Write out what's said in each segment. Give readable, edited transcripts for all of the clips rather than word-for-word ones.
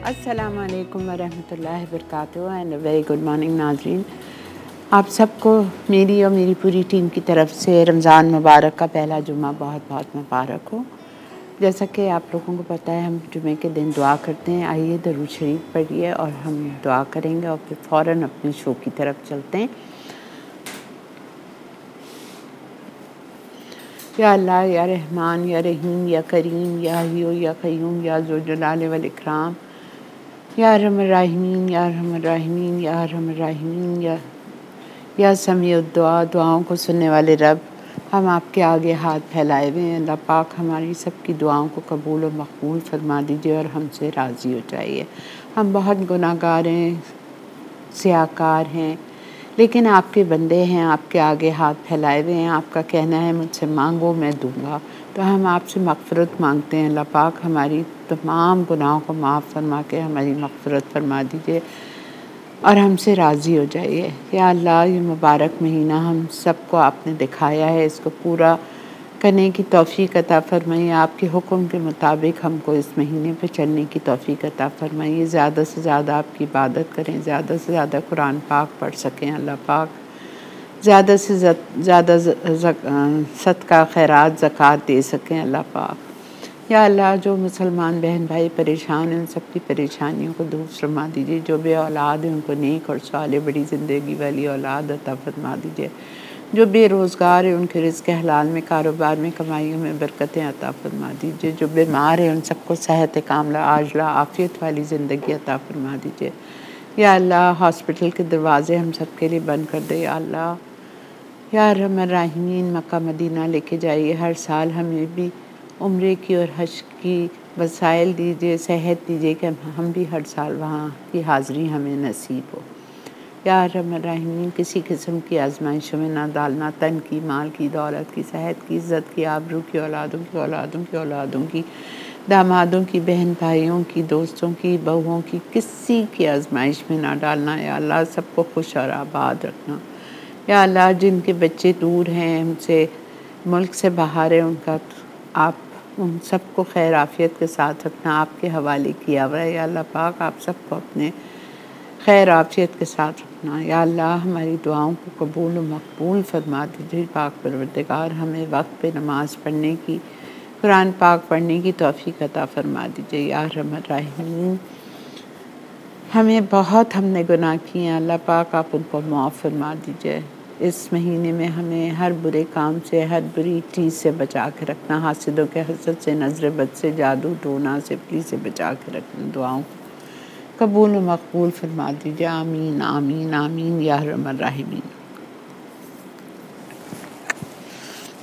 अस्सलाम वालेकुम वरहमतुल्लाहि वबरकातुहू एंड वेरी गुड मॉर्निंग नाज़रीन। आप सबको मेरी और मेरी पूरी टीम की तरफ से रमज़ान मुबारक का पहला जुम्मा बहुत बहुत मुबारक हो। जैसा कि आप लोगों को पता है, हम जुमे के दिन दुआ करते हैं। आइए दरूद शरीफ पढ़िए और हम दुआ करेंगे और फिर फ़ौरन अपने शो की तरफ चलते हैं। या अल्लाह, या रहमान, या रहीम, या करीम, या हय्यू, या क़य्यूम, या ज़ुल जलाल वल इकराम, या अरहमर राहिमीन, या अरहमर राहिमीन, या अरहमर राहिमीन, या समीउद दुआ, दुआओं को सुनने वाले रब, हम आपके आगे हाथ फैलाए हुए हैं। अल्लाह पाक हमारी सबकी दुआओं को कबूल और मकबूल फरमा दीजिए और हमसे राज़ी हो जाइए। हम बहुत गुनाहगार हैं, सियाकार हैं, लेकिन आपके बंदे हैं, आपके आगे हाथ फैलाए हुए हैं। आपका कहना है मुझसे मांगो मैं दूंगा, तो हम आपसे मग़फ़िरत मांगते हैं। अल्लाह पाक हमारी तमाम गुनाहों को माफ़ फरमा के हमारी मग़फ़िरत फरमा दीजिए और हमसे राज़ी हो जाइए। या अल्लाह, ये मुबारक महीना हम सबको आपने दिखाया है, इसको पूरा करने की तौफ़ीक़ अता फ़रमाइए। आपके हुक्म के मुताबिक हमको इस महीने पे चलने की तौफ़ीक़ अता फ़रमाइए। ज़्यादा से ज़्यादा आपकी इबादत करें, ज़्यादा से ज़्यादा कुरान पाक पढ़ सकें। अल्लाह पाक ज़्यादा से ज़्यादा सदका खैरात ज़कात दे सकें। अल्लाह पाक, या अल्लाह, जो मुसलमान बहन भाई परेशान हैं उन सब की परेशानियों को दूर फरमा दीजिए। जो बे औलाद हैं उनको नेक और साले बड़ी ज़िंदगी वाली औलाद अता फरमा दीजिए। जो बेरोज़गार है उनके रिज़्क़ हलाल में, कारोबार में, कमाइयों में बरकतें अता फरमा दीजिए। जो बीमार है उन सबको सेहत कामिला आजिला आफ़ियत वाली ज़िंदगी अता फरमा दीजिए। या अल्लाह, हॉस्पिटल के दरवाज़े हम सब के लिए बंद कर दे। या अल्लाह, या अरहमर राहिमीन, मक्का मदीना लेके जाइए। हर साल हमें भी उम्रे की और हज की वसाइल दीजिए, सेहत दीजिए कि हम भी हर साल वहाँ की हाज़िरी हमें नसीब हो। या अरहमर राहिमीन, किसी किस्म की आजमाइशों में ना डालना, तन की, माल की, दौलत की, सेहत की, इज़्ज़त की, आबरू की, औलादों की, औलादों की, औलादों की, दामादों की, बहन भाइयों की, दोस्तों की, बहुओं की, किसी की आजमाइश में ना डालना। या अल्लाह, सबको खुश और आबाद रखना। या अल्लाह, जिनके बच्चे दूर हैं, हमसे मुल्क से बाहर है, उनका आप उन सबको खैर आफ़ियत के साथ रखना, आपके हवाले किया हुआ है। या अल्लाह पाक, आप सबको अपने खैर आफ़ियत के साथ रखना। या अल्लाह, हमारी दुआओं को कबूल व मकबूल फरमा दीजिए। पाक परवरदिगार, हमें वक्त पे नमाज़ पढ़ने की, कुरान पाक पढ़ने की तौफ़ीक़ अता फरमा दीजिए। या रहमान रहीम, हमें बहुत हमने गुनाह किए हैं, अल्लाह पाक आप उनको माफ़ फरमा दीजिए। इस महीने में हमें हर बुरे काम से, हर बुरी चीज़ से बचा के रखना। हासिदों के हसद से, नज़र बद से, जादू टोना से, प्ली से बचा के रखना। दुआओं को कबूल व मकबूल फरमा दीजिए। आमीन आमीन आमीन या रहमान रहीमीन।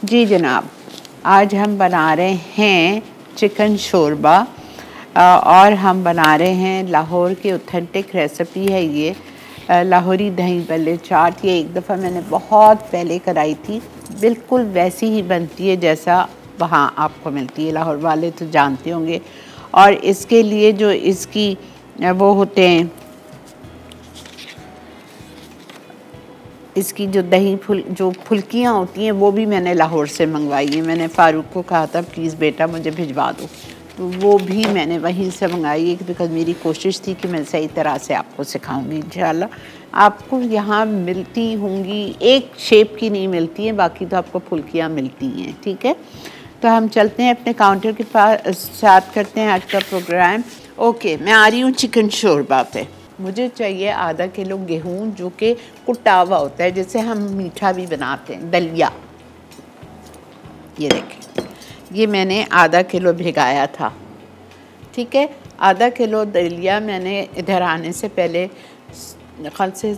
जी जनाब, आज हम बना रहे हैं चिकन शोरबा और हम बना रहे हैं लाहौर की ऑथेंटिक रेसिपी है ये, लाहौरी दही भल्ले चाट। ये एक दफ़ा मैंने बहुत पहले कराई थी, बिल्कुल वैसी ही बनती है जैसा वहाँ आपको मिलती है। लाहौर वाले तो जानते होंगे। और इसके लिए जो इसकी वो होते हैं, इसकी जो दही जो फुल्कियाँ होती हैं वो भी मैंने लाहौर से मंगवाई हैं। मैंने फ़ारूक को कहा था प्लीज़ बेटा मुझे भिजवा दो, तो वो भी मैंने वहीं से मंगाई है, बिकॉज़ मेरी कोशिश थी कि मैं सही तरह से आपको सिखाऊंगी इंशाल्लाह। आपको यहाँ मिलती होंगी, एक शेप की नहीं मिलती हैं, बाकी तो आपको फुल्कियाँ मिलती हैं। ठीक है, तो हम चलते हैं अपने काउंटर के पास, स्टार्ट करते हैं आज का प्रोग्राम। ओके, मैं आ रही हूँ चिकन शोरबा पे। मुझे चाहिए आधा किलो गेहूँ, जो कि कुटा हुआ होता है, जैसे हम मीठा भी बनाते हैं, दलिया। ये देखें, ये मैंने आधा किलो भिगाया था। ठीक है, आधा किलो दलिया मैंने इधर आने से पहले कल से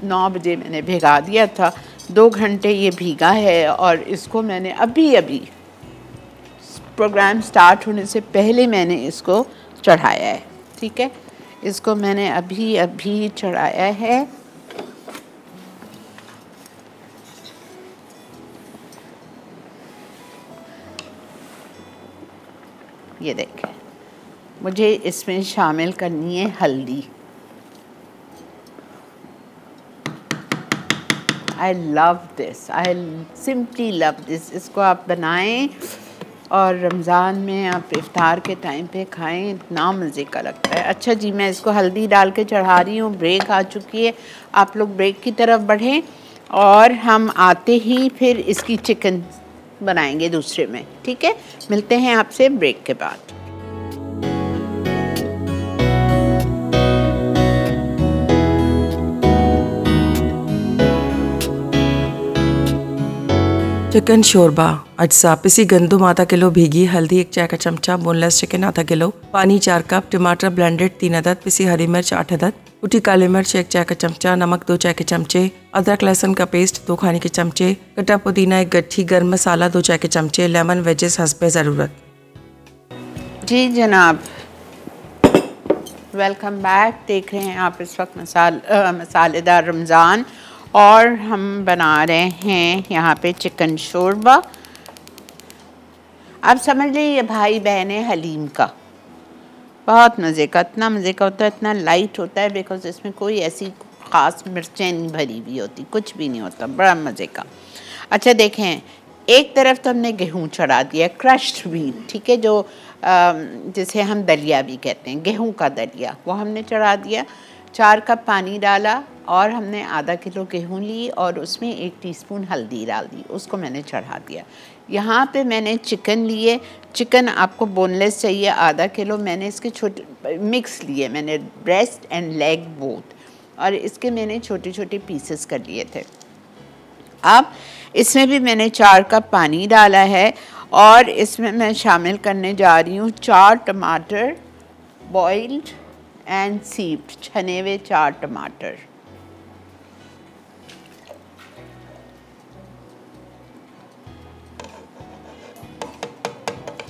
9 बजे मैंने भिगा दिया था। 2 घंटे ये भीगा है और इसको मैंने अभी प्रोग्राम स्टार्ट होने से पहले मैंने इसको चढ़ाया है। ठीक है, इसको मैंने अभी चढ़ाया है। ये देखें, मुझे इसमें शामिल करनी है हल्दी। I love this, I simply love this. इसको आप बनाएं और रमज़ान में आप इफ्तार के टाइम पे खाएं, इतना मज़े का लगता है। अच्छा जी, मैं इसको हल्दी डाल के चढ़ा रही हूँ। ब्रेक आ चुकी है, आप लोग ब्रेक की तरफ बढ़ें और हम आते ही फिर इसकी चिकन बनाएंगे दूसरे में, ठीक है। मिलते हैं आपसे ब्रेक के बाद। चिकन शोरबा अज्जा पिसी गंदुम आधा किलो, भीगी हल्दी 1 चाय का चमचा, बोनलेस चिकन आधा किलो, पानी 4 कप, टमाटर ब्लेंडेड 3 अदद, पिसी हरी मिर्च 8 अदद, कुटी काली मिर्च 1 चाय का चमचा, नमक 2 चाय के चमचे, अदरक लहसुन का पेस्ट 2 खाने के चमचे, कटा पुदीना 1 गट्ठी, गर्म मसाला 2 चाय के चमचे, लेमन वेजेस हस्बे ज़रूरत। जी जनाब, वेलकम बैक। देख रहे हैं आप इस वक्त मसालेदार रमज़ान और हम बना रहे हैं यहाँ पे चिकन शोरबा। आप समझ लीजिए ये भाई बहन है हलीम का, बहुत मज़े का, इतना मज़े का होता है, इतना लाइट होता है बिकॉज इसमें कोई ऐसी ख़ास मिर्चें नहीं भरी हुई होती, कुछ भी नहीं होता, बड़ा मज़े का। अच्छा देखें, एक तरफ तो हमने गेहूँ चढ़ा दिया, क्रश्ड व्हीट, ठीक है, जो जिसे हम दलिया भी कहते हैं, गेहूँ का दलिया, वो हमने चढ़ा दिया। 4 कप पानी डाला और हमने आधा किलो गेहूँ ली और उसमें 1 टीस्पून हल्दी डाल दी, उसको मैंने चढ़ा दिया। यहाँ पे मैंने चिकन लिए, चिकन आपको बोनलेस चाहिए आधा किलो, मैंने इसके छोटे मिक्स लिए, मैंने ब्रेस्ट एंड लेग बोथ, और इसके मैंने छोटे छोटे पीसेस कर लिए थे। अब इसमें भी मैंने 4 कप पानी डाला है और इसमें मैं शामिल करने जा रही हूँ 4 टमाटर, बॉइल्ड एंड सीप्ड, छने हुए 4 टमाटर।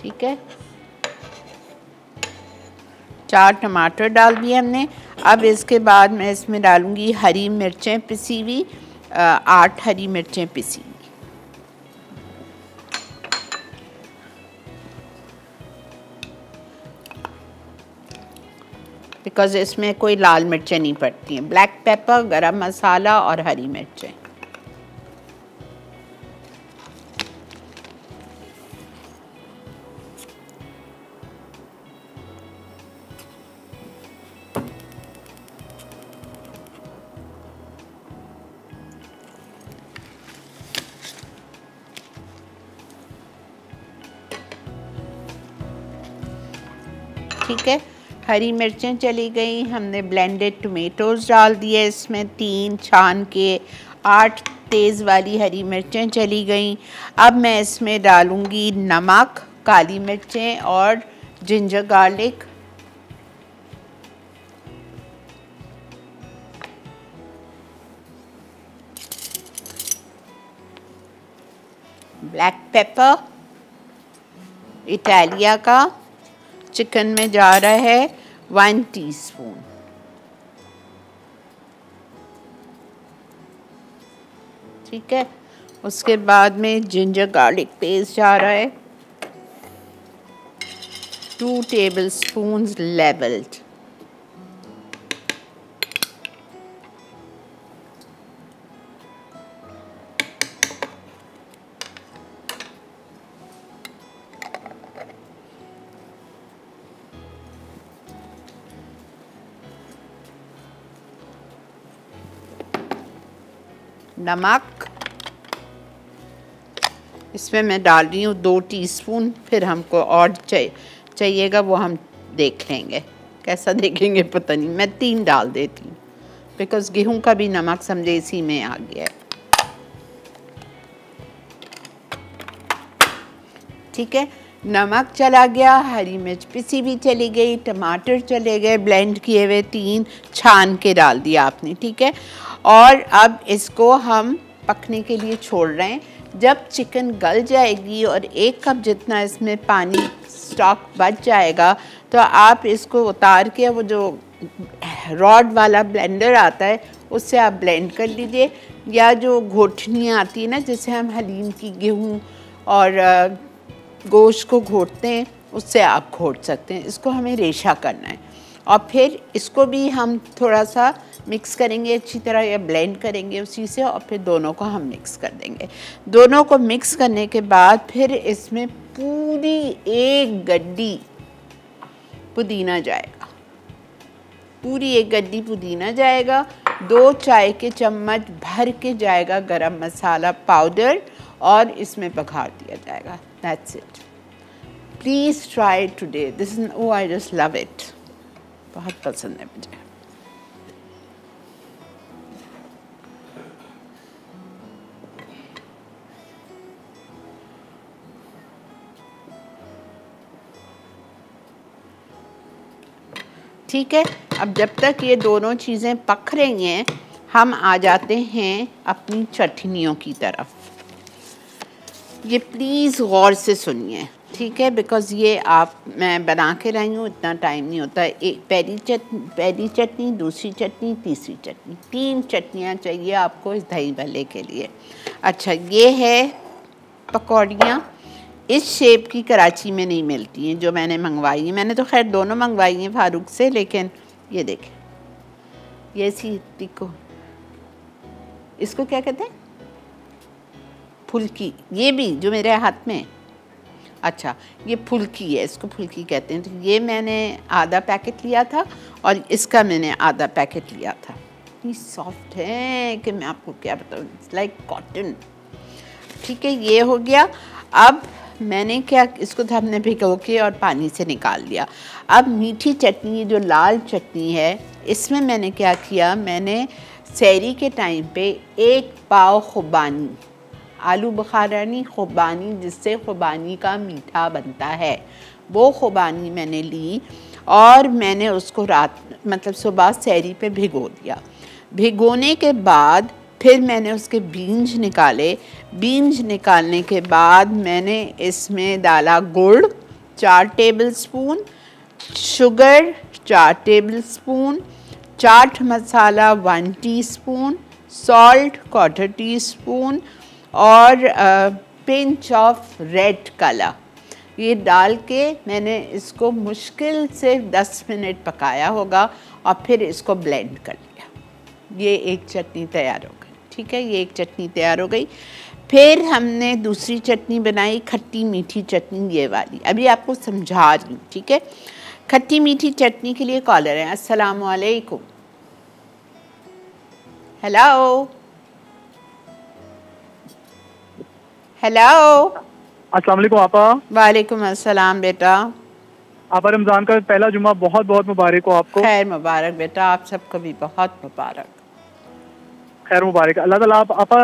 ठीक है, 4 टमाटर डाल दिए हमने। अब इसके बाद मैं इसमें डालूंगी हरी मिर्चें पिसी हुई, 8 हरी मिर्चें पिसी हुई। बिकॉज इसमें कोई लाल मिर्चें नहीं पड़ती हैं। ब्लैक पेपर, गरम मसाला और हरी मिर्चें। ठीक है, हरी मिर्चें चली गई, हमने ब्लेंडेड टमेटोज़ डाल दिए इसमें 3 छान के, 8 तेज़ वाली हरी मिर्चें चली गई। अब मैं इसमें डालूँगी नमक, काली मिर्चें और ginger garlic, black pepper Italia का, चिकन में जा रहा है 1 टीस्पून। ठीक है, उसके बाद में जिंजर गार्लिक पेस्ट जा रहा है 2 टेबलस्पून लेवल्ड। नमक इसमें मैं डाल रही हूँ 2 टीस्पून, फिर हमको और चाहिएगा वो हम देख लेंगे, कैसा देखेंगे पता नहीं, मैं 3 डाल देती हूँ बिकॉज़ गेहूं का भी नमक समझे इसी में आ गया है। ठीक है, नमक चला गया, हरी मिर्च पिसी भी चली गई, टमाटर चले गए ब्लेंड किए हुए 3, छान के डाल दिया आपने। ठीक है, और अब इसको हम पकने के लिए छोड़ रहे हैं। जब चिकन गल जाएगी और 1 कप जितना इसमें पानी स्टॉक बच जाएगा तो आप इसको उतार के वो जो रॉड वाला ब्लेंडर आता है उससे आप ब्लेंड कर लीजिए, या जो घोटनी आती है ना जिससे हम हलीम की गेहूँ और गोश्त को घोटते हैं उससे आप घोट सकते हैं। इसको हमें रेशा करना है और फिर इसको भी हम थोड़ा सा मिक्स करेंगे अच्छी तरह, या ब्लेंड करेंगे उसी से, और फिर दोनों को हम मिक्स कर देंगे। दोनों को मिक्स करने के बाद फिर इसमें पूरी एक गड्डी पुदीना जाएगा, पूरी एक गड्डी पुदीना जाएगा। 2 चाय के चम्मच भर के जाएगा गरम मसाला पाउडर और इसमें बघार दिया जाएगा। That's it. Please try today. This is oh I just love it, बहुत पसंद है मुझे। ठीक है, अब जब तक ये दोनों चीज़ें पक रही हैं हम आ जाते हैं अपनी चटनियों की तरफ। ये प्लीज़ गौर से सुनिए, ठीक है, बिकॉज़ ये मैं बना के रही हूँ, इतना टाइम नहीं होता। एक पहली चटनी, दूसरी चटनी, तीसरी चटनी, 3 चटनियाँ चाहिए आपको इस दही भल्ले के लिए। अच्छा, ये है पकौड़ियाँ। इस शेप की कराची में नहीं मिलती हैं जो मैंने मंगवाई है। मैंने तो खैर दोनों मंगवाई हैं फारूक से, लेकिन ये देखें, ये सी टिको, इसको क्या कहते हैं, फुल्की। ये भी जो मेरे हाथ में, अच्छा ये फुल्की है, इसको फुल्की कहते हैं। तो ये मैंने आधा पैकेट लिया था और इसका मैंने आधा पैकेट लिया था। इतनी सॉफ्ट है कि मैं आपको क्या बताऊँ, इट्स लाइक कॉटन। ठीक है, ये हो गया। अब मैंने क्या, इसको तो हमने भिगो के और पानी से निकाल लिया। अब मीठी चटनी, जो लाल चटनी है, इसमें मैंने क्या किया, मैंने सहरी के टाइम पे 1 पाव खुबानी, आलू बुखारानी खुबानी, जिससे खुबानी का मीठा बनता है, वो खुबानी मैंने ली और मैंने उसको रात मतलब सुबह सहरी पे भिगो दिया। भिगोने के बाद फिर मैंने उसके बीज निकाले। बीज निकालने के बाद मैंने इसमें डाला गुड़ 4 tablespoon, sugar 4 tablespoon, chaat masala 1 teaspoon, salt 1/4 teaspoon और पिंच ऑफ रेड कलर। ये डाल के मैंने इसको मुश्किल से 10 मिनट पकाया होगा और फिर इसको ब्लेंड कर लिया। ये एक चटनी तैयार हो गई। ठीक है, ये एक चटनी तैयार हो गई। फिर हमने दूसरी चटनी बनाई, खट्टी मीठी चटनी, ये वाली। अभी आपको समझा रही हूँ, ठीक है। खट्टी मीठी चटनी के लिए कॉलर है। अस्सलाम वालेकुम। Hello hello. अस्सलाम वालेकुम आपा। वालेकुम अस्सलाम बेटा। आपा, रमज़ान का पहला जुम्मा बहुत बहुत मुबारक हो आपको। खैर मुबारक बेटा, आप सबको भी बहुत मुबारक। खैर मुबारक। अल्लाह ताला आपा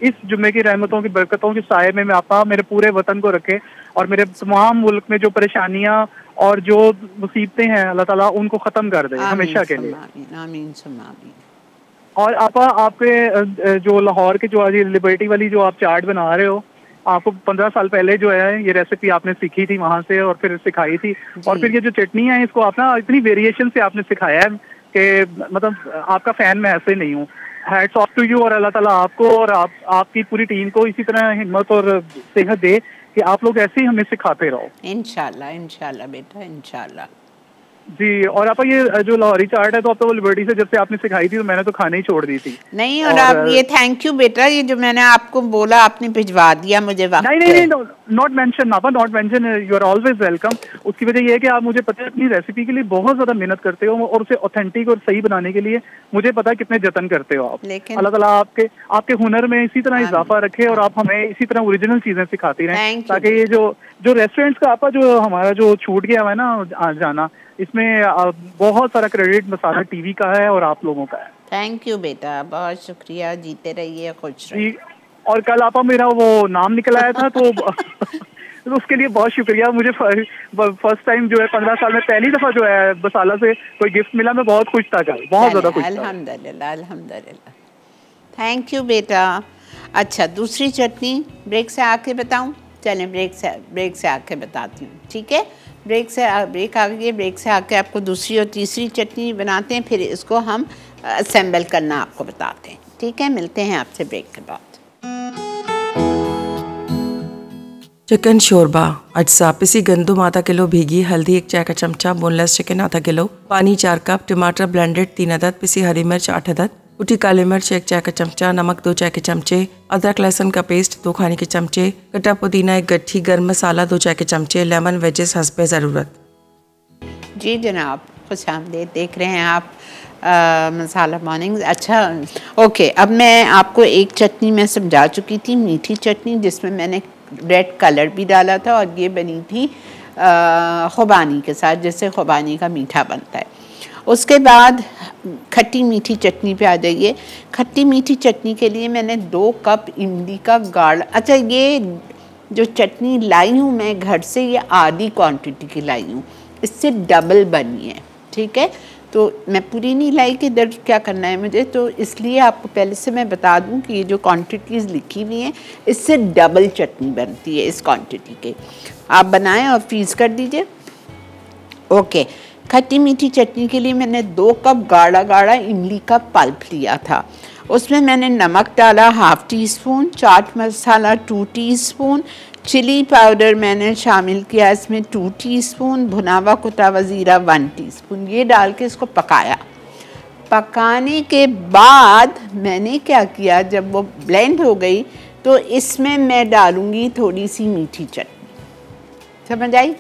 इस जुम्मे की रहमतों की बरकतों की साये में आपा मेरे पूरे वतन को रखे और मेरे तमाम मुल्क में जो परेशानियाँ और जो मुसीबतें हैं अल्लाह ताला उनको ख़त्म कर दे हमेशा के लिए। आमीन सुम्मा आमीन। और आपा, आपके जो लाहौर के जो आज लिबर्टी वाली जो आप चाट बना रहे हो, आपको 15 साल पहले जो है ये रेसिपी आपने सीखी थी वहाँ से और फिर सिखाई थी, और फिर ये जो चटनी है इसको आप ना इतनी वेरिएशन से आपने सिखाया है कि मतलब आपका फ़ैन मैं ऐसे नहीं हूँ। हैट्स ऑफ टू यू, और अल्लाह ताला आपको और आपकी पूरी टीम को इसी तरह हिम्मत और सेहत दे कि आप लोग ऐसे ही हमें सिखाते रहो। इंशाल्लाह इंशाल्लाह बेटा, इंशाल्लाह। जी। और आपा ये जो लाहौरी चाट है तो अब तो वो लिबर्टी से जब से आपने सिखाई थी तो मैंने तो खाना ही छोड़ दी थी। नहीं, और आप ये थैंक यू बेटा, ये जो मैंने आपको बोला आपने भिजवा दिया मुझे वक्त। नहीं, नॉट मेंशन आपा, not mention, you are always welcome. उसकी वजह ये है कि आप मुझे पता है अपनी रेसिपी के लिए बहुत ज्यादा मेहनत करते हो और उसे ऑथेंटिक और सही बनाने के लिए मुझे पता है कितने जतन करते हो आप। अल्लाह ताला आपके हुनर में इसी तरह इजाफा रखे और आप हमें इसी तरह ओरिजिनल चीजें सिखाती रहें, ताकि ये जो रेस्टोरेंट्स का आपा जो हमारा जो छूट गया है ना जाना, इसमें बहुत सारा क्रेडिट मसाला टीवी का है और आप लोगों का है। थैंक यू बेटा, बहुत शुक्रिया, जीते रहिए, खुश रहिए। और कल आपा मेरा वो नाम निकल आया था तो तो उसके लिए बहुत शुक्रिया। मुझे फर्स्ट टाइम जो है 15 साल में पहली दफा जो है बसाला से कोई गिफ्ट मिला, मैं बहुत खुश था कल, बहुत ज्यादा खुश था। अल्हम्दुलिल्लाह अल्हम्दुलिल्लाह, थैंक यू बेटा। अच्छा, दूसरी चटनी ब्रेक से आके बताऊं? चलें ब्रेक से आके बताती हूँ, ठीक है। ब्रेक आ गई, ब्रेक से आके आपको दूसरी और तीसरी चटनी बनाते हैं, फिर इसको हम असेंबल करना आपको बताते हैं, ठीक है। मिलते हैं आपसे ब्रेक के बाद। चिकन शोरबा अज्जा पिसी गंदुम आधा किलो, भीगी हल्दी 1 चाय का चमचा, बोनलेस चिकन आधा किलो, पानी 4 कप, टमाटर ब्लेंडेड 3 अदद, पिसी हरी मिर्च 8 अदद, कुटी काली मिर्च 1 चाय का चमचा, नमक 2 चाय के चमचे, अदरक लहसुन का पेस्ट 2 खाने के चमचे, कटा पुदीना 1 गट्ठी, गरम मसाला 2 चाय के चमचे, लेमन वेजेस हस्बे ज़रूरत। जी जनाब, खुशामदीद। देख रहे हैं आप मसाला मॉर्निंग। अच्छा ओके, अब मैं आपको एक चटनी मैं समझा चुकी थी, मीठी चटनी, जिसमें मैंने रेड कलर भी डाला था, और ये बनी थी खुबानी के साथ, जैसे खुबानी का मीठा बनता है। उसके बाद खट्टी मीठी चटनी पे आ जाइए। खट्टी मीठी चटनी के लिए मैंने 2 कप इमली का गाढ़ा, अच्छा ये जो चटनी लाई हूँ मैं घर से, ये आधी क्वांटिटी की लाई हूँ, इससे डबल बनी है, ठीक है। तो मैं पूरी नहीं लाई कि इधर क्या करना है मुझे, तो इसलिए आपको पहले से मैं बता दूं कि ये जो क्वांटिटीज़ लिखी हुई हैं, इससे डबल चटनी बनती है इस क्वांटिटी के। आप बनाएं और फ्रीज़ कर दीजिए। ओके, खट्टी मीठी चटनी के लिए मैंने 2 कप गाढ़ा गाढ़ा इमली का पल्प लिया था। उसमें मैंने नमक डाला 1/2 teaspoon, chaat masala 2 teaspoon, chilli powder मैंने शामिल किया इसमें 2 टीस्पून, भुना हुआ कुटा हुआ ज़ीरा 1 टीस्पून। ये डाल के इसको पकाया। पकाने के बाद मैंने क्या किया, जब वो ब्लेंड हो गई तो इसमें मैं डालूँगी थोड़ी सी मीठी चटनी। समझ आई?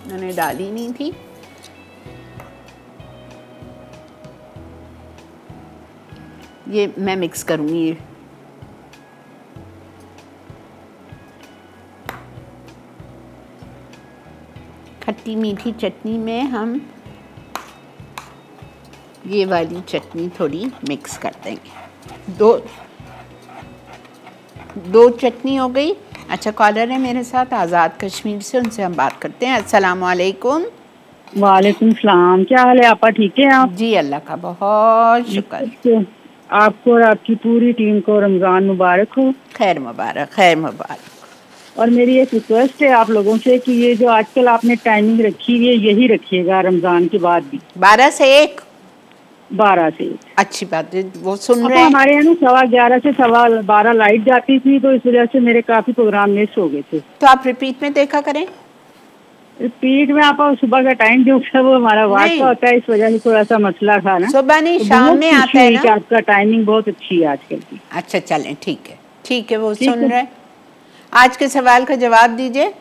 मैंने डाली नहीं थी। ये मैं मिक्स करूँगी। खट्टी मीठी चटनी में हम ये वाली चटनी थोड़ी मिक्स कर देंगे। दो चटनी हो गई। अच्छा, कॉलर है मेरे साथ आज़ाद कश्मीर से, उनसे हम बात करते हैं। अस्सलाम वालेकुम। वालेकुम सलाम। क्या हाल है आपा? ठीक है आप? जी अल्लाह का बहुत शुक्र। आपको और आपकी पूरी टीम को रमज़ान मुबारक हो। खैर मुबारक, खैर मुबारक। और मेरी एक रिक्वेस्ट है आप लोगों से कि ये जो आजकल आपने टाइमिंग रखी हुई है, यही रखिएगा रमज़ान के बाद भी। 12 से 1। 12 से 1। अच्छी बात है। वो सुन रहे हैं। हमारे यहाँ 11:15 से 12:15 लाइट जाती थी, तो इस वजह से मेरे काफी प्रोग्राम मिस हो गए थे। तो आप रिपीट में देखा करें। रिपीट में आप सुबह का टाइम जो है वो हमारा वाट का होता है, इस वजह से थोड़ा सा मसला था ना। सुबह नहीं, तो शाम में आता है ना। आपका टाइमिंग बहुत अच्छी है आजकल की। अच्छा चलें, ठीक है ठीक है। वो सुन रहे हैं। आज के सवाल का जवाब दीजिए।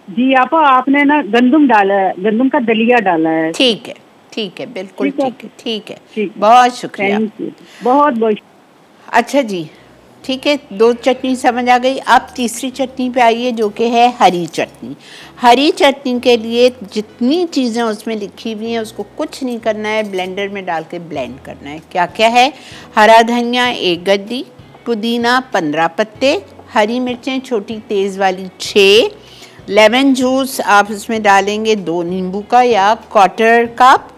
जी आपा, आपने ना गंदम डाला है, गंदम का दलिया डाला है। ठीक है ठीक है, बिल्कुल ठीक है ठीक है। ठीक, बहुत शुक्रिया, बहुत बहुत। अच्छा जी, ठीक है। 2 चटनी समझ आ गई। अब तीसरी चटनी पे आइए, जो कि है हरी चटनी। हरी चटनी के लिए जितनी चीज़ें उसमें लिखी हुई हैं उसको कुछ नहीं करना है, ब्लेंडर में डाल के ब्लेंड करना है। क्या क्या है? हरा धनिया 1 गड्डी, पुदीना 15 पत्ते, हरी मिर्चें छोटी तेज़ वाली 6, लेमन जूस आप इसमें डालेंगे 2 नींबू का या 1/4 कप।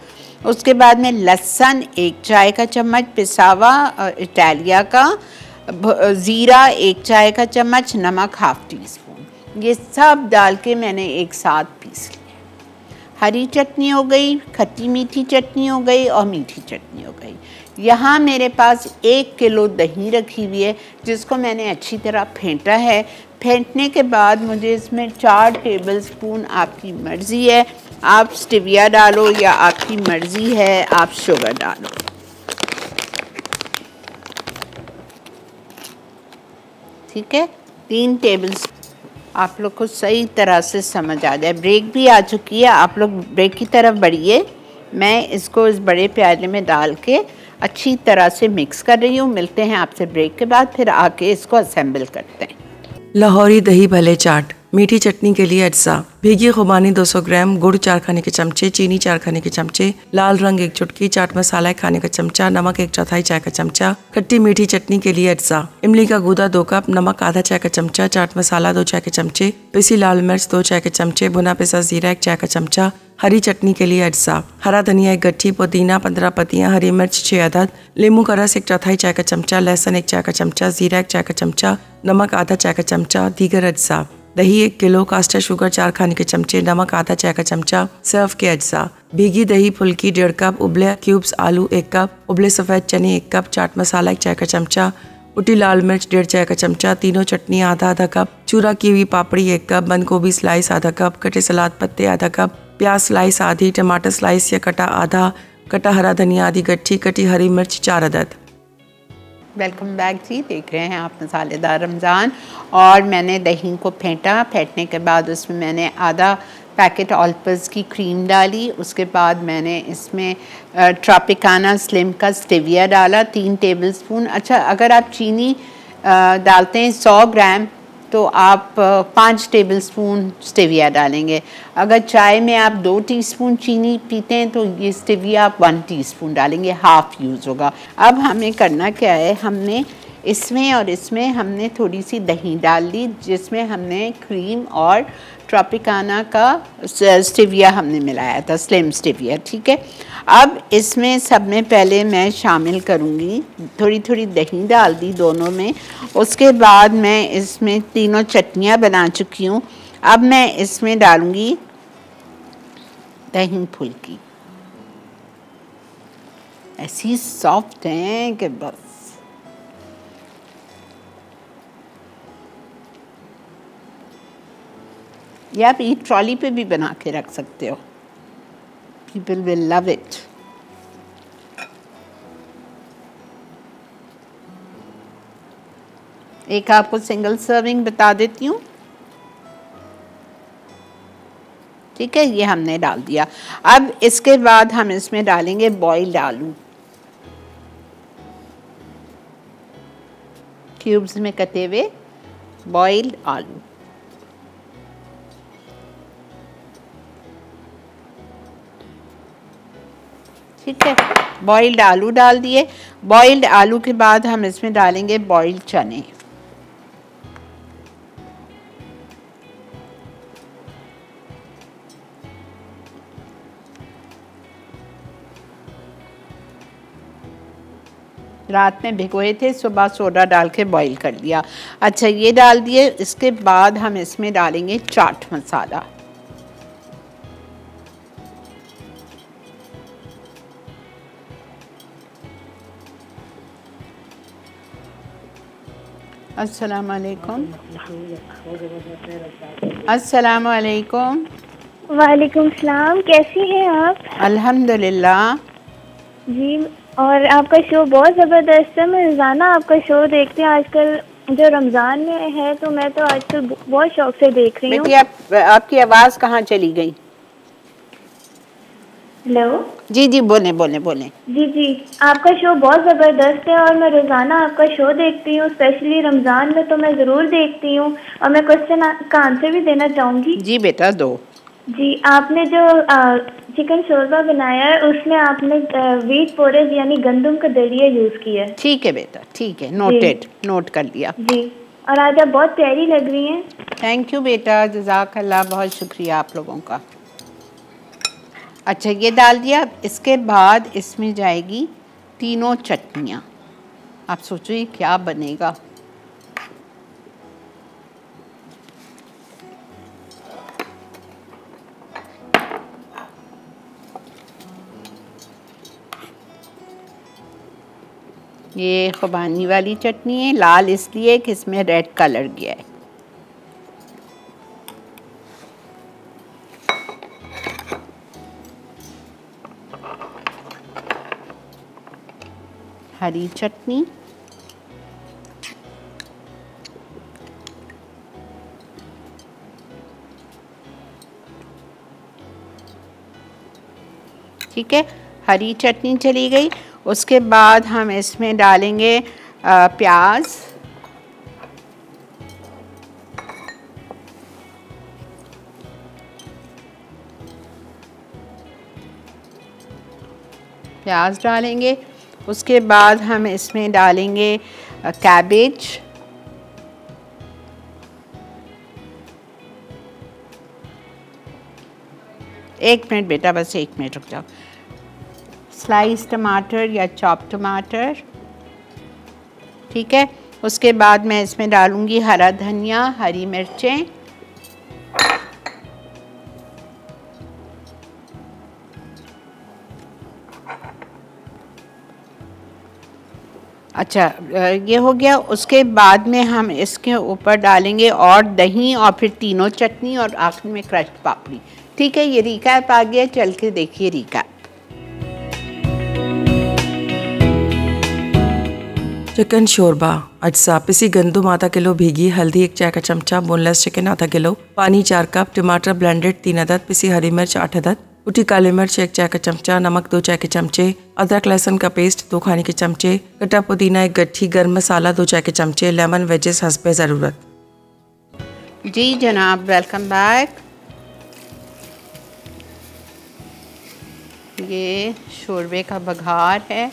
उसके बाद में लहसुन 1 चाय का चम्मच पिसावा इटालिया का, ज़ीरा 1 चाय का चम्मच, नमक 1/2 टीस्पून। ये सब डाल के मैंने एक साथ पीस लिया। हरी चटनी हो गई, खट्टी मीठी चटनी हो गई और मीठी चटनी हो गई। यहाँ मेरे पास 1 किलो दही रखी हुई है, जिसको मैंने अच्छी तरह फेंटा है। फेंटने के बाद मुझे इसमें 4 टेबलस्पून, आपकी मर्ज़ी है, आप स्टिविया डालो या आपकी मर्ज़ी है आप शुगर डालो। ठीक है, 3 टेबलस्पून। आप लोग को सही तरह से समझ आ जाए। ब्रेक भी आ चुकी है, आप लोग ब्रेक की तरफ बढ़िए। मैं इसको इस बड़े प्याले में डाल के अच्छी तरह से मिक्स कर रही हूँ। मिलते हैं आपसे ब्रेक के बाद, फिर आके इसको असेंबल करते हैं। लाहौरी दही भले चाट। मीठी चटनी के लिए अज्जा: भीगी खुबानी 200 ग्राम, गुड़ 4 खाने के चमचे, चीनी 4 खाने के चमचे, लाल रंग 1 चुटकी, चाट मसाला 1 खाने का चमचा, नमक 1/4 चाय का चमचा। खट्टी मीठी चटनी के लिए अज्जा: इमली का गूदा 2 कप, नमक आधा चाय का चमचा, चाट मसाला 2 चाय के चमचे, पिसी लाल मिर्च 2 चाय के चमचे, भुना पिसा जीरा 1 चाय का चमचा। हरी चटनी के लिए अज्जा: हरा धनिया 1 गट्ठी, पुदीना 15 पत्तियां, हरी मिर्च 6 अदद, नींबू का रस 1/4 चाय का चमचा, लहसुन 1 चाय का चमचा, जीरा 1 चाय का चमचा, नमक आधा चाय का चमचा। दीगर अज्जा: दही 1 किलो, कास्टर शुगर 4 खाने के चमचे, नमक आधा चाय का चमचा। सर्व के अज्जा: भीगी दही फुल्की 1.5 कप, उबले क्यूब्स आलू 1 कप, उबले सफ़ेद चने 1 कप, चाट मसाला 1 चाय का चमचा, कुटी लाल मिर्च 1.5 चाय का चमचा, तीनों चटनी आधा कप, चूरा की हुई पापड़ी 1 कप, बंद गोभी स्लाइस आधा कप, कटे सलाद पत्ते आधा कप, प्याज स्लाइस आधी, टमाटर स्लाइस या कटा आधा, कटा हरा धनिया आधी गट्ठी, कटी हरी मिर्च 4 अदद। वेलकम बैक जी, देख रहे हैं आप मसालेदार रमज़ान। और मैंने दही को फेंटा, फेंटने के बाद उसमें मैंने आधा पैकेट ऑलपर्स की क्रीम डाली। उसके बाद मैंने इसमें ट्रॉपिकाना स्लिम का स्टेविया डाला 3 टेबलस्पून। अच्छा, अगर आप चीनी डालते हैं 100 ग्राम तो आप 5 टेबलस्पून स्टेविया डालेंगे। अगर चाय में आप 2 टीस्पून चीनी पीते हैं तो ये स्टेविया आप 1 टीस्पून डालेंगे, हाफ़ यूज़ होगा। अब हमें करना क्या है, हमने इसमें और इसमें हमने थोड़ी सी दही डाल ली, जिसमें हमने क्रीम और ट्रॉपिकाना का स्टेविया हमने मिलाया था, स्लिम स्टेविया, ठीक है। अब इसमें सब में पहले मैं शामिल करूँगी, थोड़ी थोड़ी दही डाल दी दोनों में। उसके बाद मैं इसमें तीनों चटनियाँ बना चुकी हूँ। अब मैं इसमें डालूँगी दही फुल्की, ऐसी सॉफ्ट हैं कि बस। ये आप ईट ट्रॉली पे भी बना के रख सकते हो, पीपल विल लव इट। एक आपको सिंगल सर्विंग बता देती हूँ, ठीक है। ये हमने डाल दिया। अब इसके बाद हम इसमें डालेंगे बॉइल्ड आलू, क्यूब्स में कटे हुए बॉइल्ड आलू। ठीक है, बॉइल्ड आलू डाल दिए। बॉइल्ड आलू के बाद हम इसमें डालेंगे बॉइल्ड चने। रात में भिगोए थे, सुबह सोडा डाल के बॉईल कर लिया। अच्छा, ये डाल दिए। इसके बाद हम इसमें डालेंगे चाट मसाला। अस्सलाम वालेकुम। अस्सलाम वालेकुम। वालेकुम सलाम, कैसी हैं आप? अल्हम्दुलिल्लाह जी, और आपका शो बहुत ज़बरदस्त है। मैं रोज़ाना आपका शो देखती हूँ। आजकल जो रमज़ान में है तो मैं तो आजकल बहुत शौक से देख रही हूँ। बेटी, आपकी आवाज़ कहाँ चली गई? हेलो। जी जी, बोलें बोलें बोलें। जी जी, आपका शो बहुत ज़बरदस्त है और मैं रोज़ाना आपका शो देखती हूँ, स्पेशली रमज़ान में तो मैं ज़रूर देखती हूँ। और मैं क्वेश्चन का आंसर भी देना चाहूँगी। जी बेटा, दो। जी, आपने जो चिकन शोरबा बनाया है उसमें आपने व्हीट पोरेज यानी गंदम का दलिया यूज़ किया है। ठीक है बेटा, ठीक है, नोटेड, नोट कर लिया। जी, और आज आप बहुत प्यारी लग रही हैं। थैंक यू बेटा, जज़ाकल्लाह, बहुत शुक्रिया आप लोगों का। अच्छा, ये डाल दिया। इसके बाद इसमें जाएगी तीनों चटनियाँ। आप सोचो ये क्या बनेगा। ये खुबानी वाली चटनी है, लाल इसलिए कि इसमें रेड कलर गया है। हरी चटनी, ठीक है, हरी चटनी चली गई। उसके बाद हम इसमें डालेंगे प्याज, प्याज डालेंगे। उसके बाद हम इसमें डालेंगे कैबेज, एक मिनट बेटा, बस एक मिनट रुक जाओ। स्लाइस टमाटर या चॉप टमाटर, ठीक है। उसके बाद मैं इसमें डालूंगी हरा धनिया, हरी मिर्चें, अच्छा ये हो गया। उसके बाद में हम इसके ऊपर डालेंगे और दही और फिर तीनों चटनी और आखिर में क्रश्ड पापड़ी। ठीक है, ये रिकैप आ गया, चल के देखिए रिकैप। चिकन शोरबा अज्जा पिसी गंदुम आधा किलो, भीगी हल्दी 1 चाय का चमचा, बोनलेस चिकन आधा किलो, पानी 4 कप, टमाटर ब्लेंडेड 3 अदद, पिसी हरी मिर्च 8 अदद, कुटी काली मिर्च 1 चाय का चमचा, नमक 2 चाय के चमचे, अदरक लहसुन का पेस्ट 2 खाने के चमचे, कटा पुदीना 1 गट्ठी, गर्म मसाला 2 चाय के चमचे, लेमन वेजेस हस्बे ज़रूरत। जी जनाब, वेलकम बैक। ये शोरबे का बघार है।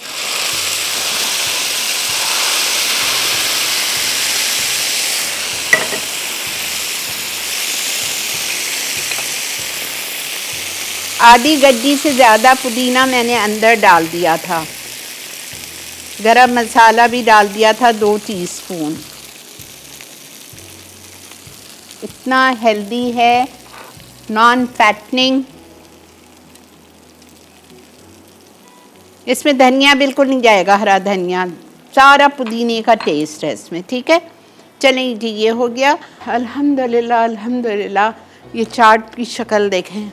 आधी गड्डी से ज़्यादा पुदीना मैंने अंदर डाल दिया था। गरम मसाला भी डाल दिया था 2 टीस्पून। इतना हेल्दी है, नॉन फैटनिंग। इसमें धनिया बिल्कुल नहीं जाएगा, हरा धनिया, सारा पुदीने का टेस्ट है इसमें। ठीक है, चलें जी, ये हो गया। अल्हम्दुलिल्लाह अल्हम्दुलिल्लाह। ये चाट की शक्ल देखें।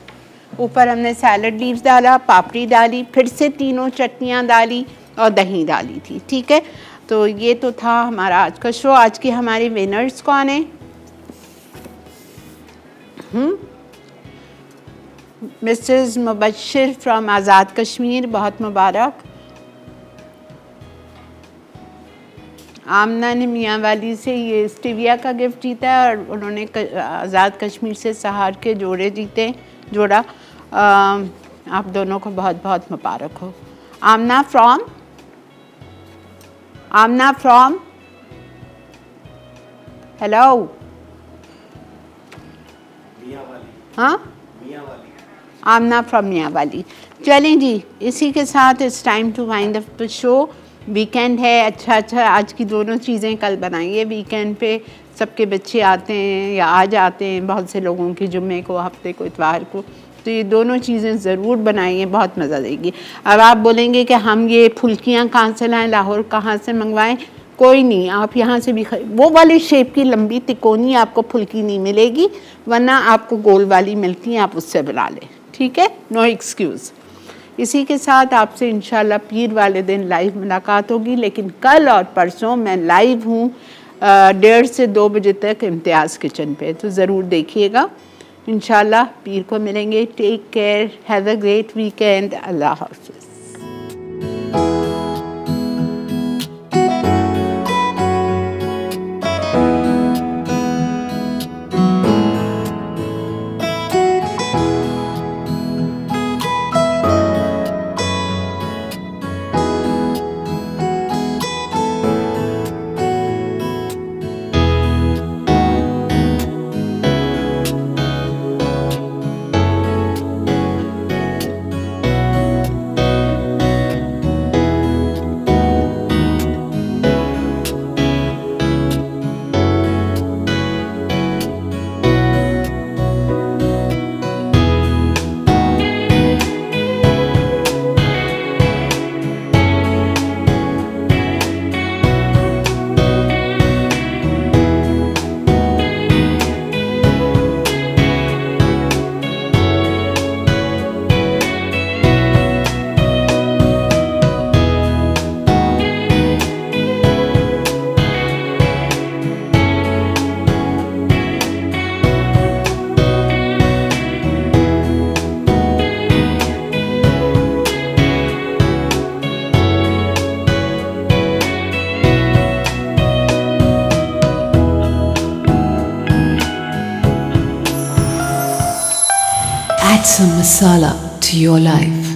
ऊपर हमने सैलड लीव्स डाला, पापड़ी डाली, फिर से 3 चटनियाँ डाली और दही डाली थी। ठीक है, तो ये तो था हमारा आज का शो। आज के हमारे विनर्स कौन है? मिसेस मुबश्शिर फ्रॉम आज़ाद कश्मीर, बहुत मुबारक। आमना ने मियाँ वाली से ये स्टीविया का गिफ्ट जीता है और उन्होंने आज़ाद कश्मीर से सहार के जोड़ा। आप दोनों को बहुत बहुत मुबारक हो। आमना फ्रॉम हेलो, हाँ, आमना फ्रॉम मियाँ वाली। चलें जी, इसी के साथ it's time to wind up the show. Weekend है, अच्छा आज की दोनों चीज़ें कल बनाइए। वीकेंड पे सबके बच्चे आते हैं या आ जाते हैं, बहुत से लोगों की, जुम्मे को, हफ्ते को, इतवार को, तो ये दोनों चीज़ें ज़रूर बनाइए, बहुत मज़ा देगी। अब आप बोलेंगे कि हम ये फुल्कियाँ कहाँ से लाएँ, लाहौर कहाँ से मंगवाएं? कोई नहीं, आप यहाँ से भी वो वाली शेप की लंबी तिकोनी आपको फुल्की नहीं मिलेगी, वरना आपको गोल वाली मिलती है, आप उससे बना लें। ठीक है, नो एक्सक्यूज़। इसी के साथ आपसे इंशाल्लाह पीर वाले दिन लाइव मुलाकात होगी, लेकिन कल और परसों मैं लाइव हूँ 1:30 से 2 बजे तक इम्तियाज़ किचन पे, तो ज़रूर देखिएगा। इंशाल्लाह पीर को मिलेंगे। Take care, have a great weekend. अल्लाह हाफ़िज़। Add some masala to your life.